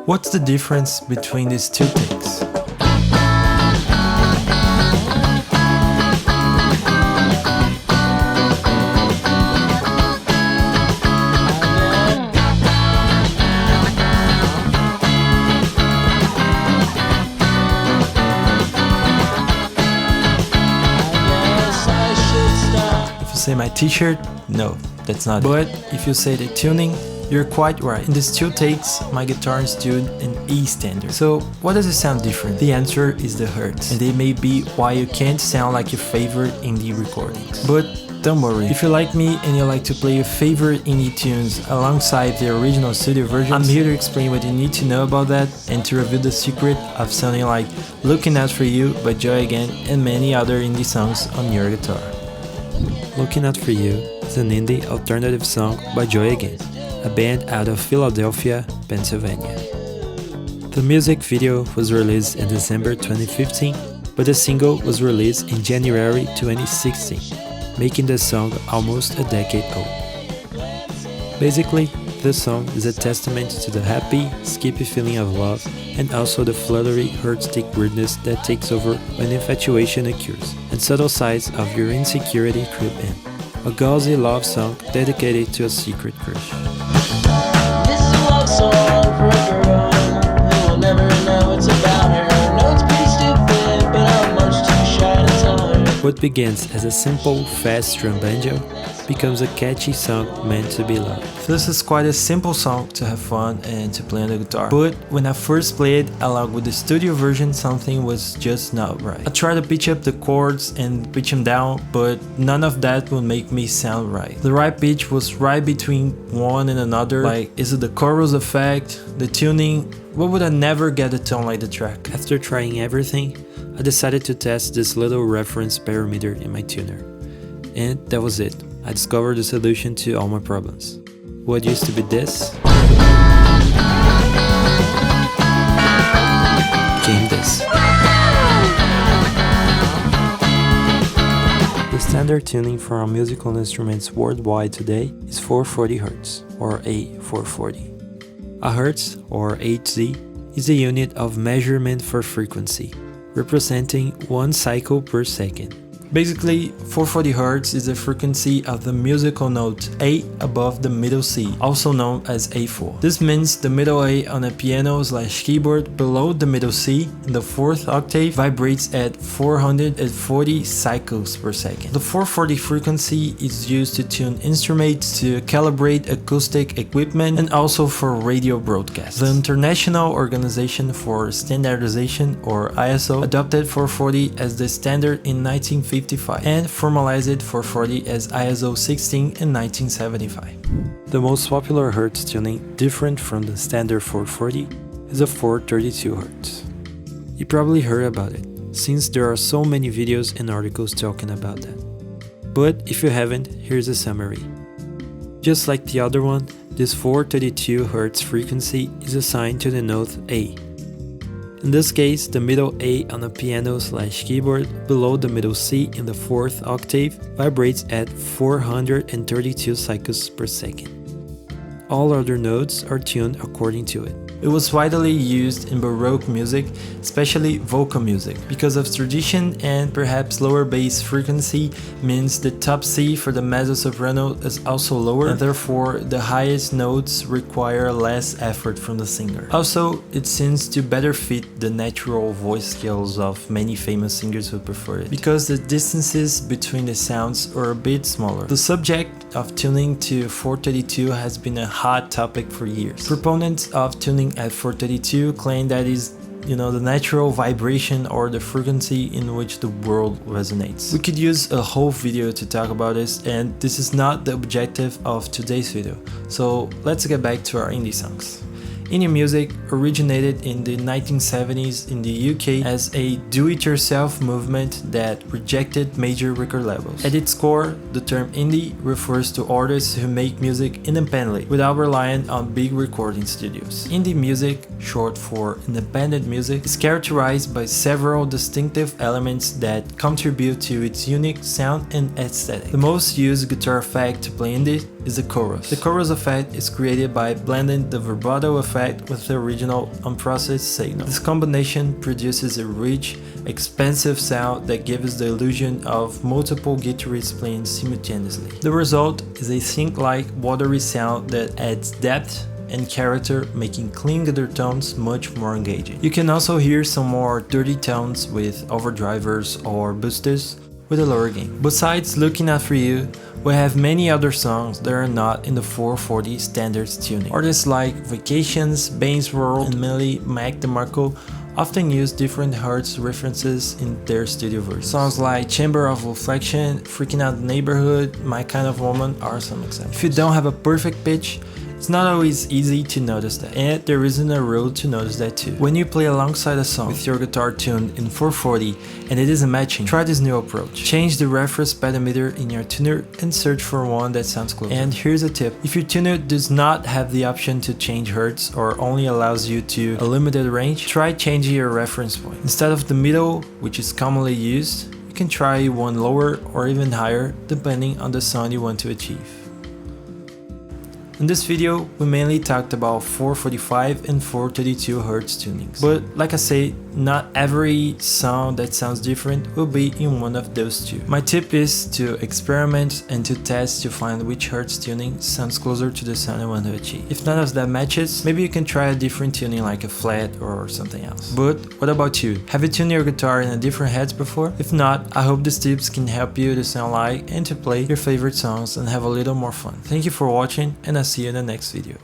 What's the difference between these two takes? Say my t-shirt? No, that's not it. But if you say the tuning, you're quite right. In these two takes, my guitar is tuned in E standard. So what does it sound different? The answer is the Hertz, and they may be why you can't sound like your favorite indie recordings. But don't worry, if you're like me and you like to play your favorite indie tunes alongside the original studio versions, I'm here to explain what you need to know about that and to reveal the secret of sounding like Looking Out For You by Joy Again and many other indie songs on your guitar. Looking Out For You is an indie alternative song by Joy Again, a band out of Philadelphia, Pennsylvania. The music video was released in December 2015, but the single was released in January 2016, making the song almost a decade old. Basically, this song is a testament to the happy, skippy feeling of love and also the fluttery, Hertz-stick weirdness that takes over when infatuation occurs, and subtle sides of your insecurity creep in. A gauzy love song dedicated to a secret crush. This is a love song for a girl who will never know it's about her. No, it's pretty stupid, but I'm much too shy to tell her. What begins as a simple, fast drum banjo becomes a catchy song meant to be loved. This is quite a simple song to have fun and to play on the guitar. But when I first played along with the studio version, something was just not right. I tried to pitch up the chords and pitch them down, but none of that would make me sound right. The right pitch was right between one and another. Like, is it the chorus effect, the tuning? What would I never get a tone like the track? After trying everything, I decided to test this little reference parameter in my tuner. And that was it. I discovered the solution to all my problems. What used to be this became this. The standard tuning for our musical instruments worldwide today is 440 Hz, or A440. A Hertz, or Hz, is a unit of measurement for frequency, representing 1 cycle per second. Basically, 440 Hz is the frequency of the musical note A above the middle C, also known as A4. This means the middle A on a piano/keyboard below the middle C in the 4th octave vibrates at 440 cycles per second. The 440 frequency is used to tune instruments, to calibrate acoustic equipment, and also for radio broadcasts. The International Organization for Standardization, or ISO, adopted 440 as the standard in 1955 and formalized 440 as ISO 16 in 1975. The most popular Hertz tuning, different from the standard 440, is a 432 Hz. You probably heard about it, since there are so many videos and articles talking about that. But if you haven't, here's a summary. Just like the other one, this 432 Hz frequency is assigned to the note A. In this case, the middle A on a piano/keyboard below the middle C in the 4th octave vibrates at 432 cycles per second. All other notes are tuned according to it. It was widely used in Baroque music, especially vocal music. Because of tradition and perhaps lower bass frequency means the top C for the mezzo-soprano is also lower, and therefore the highest notes require less effort from the singer. Also, it seems to better fit the natural voice skills of many famous singers who prefer it, because the distances between the sounds are a bit smaller. The subject of tuning to 432 has been a hot topic for years. Proponents of tuning at 432 claim that is, the natural vibration or the frequency in which the world resonates. We could use a whole video to talk about this, and this is not the objective of today's video. So let's get back to our indie songs. Indie music originated in the 1970s in the UK as a do-it-yourself movement that rejected major record labels. At its core, the term indie refers to artists who make music independently without relying on big recording studios. Indie music, short for independent music, is characterized by several distinctive elements that contribute to its unique sound and aesthetic. The most used guitar effect to play indie is the chorus. The chorus effect is created by blending the vibrato effect with the original unprocessed signal. This combination produces a rich, expansive sound that gives the illusion of multiple guitarists playing simultaneously. The result is a synth-like, watery sound that adds depth and character, making clean guitar tones much more engaging. You can also hear some more dirty tones with overdrivers or boosters with a lower gain. Besides Looking Out For You, we have many other songs that are not in the 440 standards tuning. Artists like Vacations, Bane's World, and mainly Mac DeMarco often use different Hertz references in their studio versions. Songs like Chamber of Reflection, Freaking Out the Neighborhood, My Kind of Woman are some examples. If you don't have a perfect pitch, it's not always easy to notice that, and there isn't a rule to notice that too. When you play alongside a song with your guitar tuned in 440 and it isn't matching, try this new approach. Change the reference pedometer in your tuner and search for one that sounds closer. And here's a tip: if your tuner does not have the option to change hertz or only allows you to a limited range, try changing your reference point. Instead of the middle, which is commonly used, you can try one lower or even higher depending on the sound you want to achieve. In this video, we mainly talked about 445 and 432 Hz tunings, but like I say, not every sound that sounds different will be in one of those two. My tip is to experiment and to test to find which Hertz tuning sounds closer to the sound you want to achieve. If none of that matches, maybe you can try a different tuning like a flat or something else. But what about you? Have you tuned your guitar in a different heads before? If not, I hope these tips can help you to sound like and to play your favorite songs and have a little more fun. Thank you for watching, and I'll see you in the next video.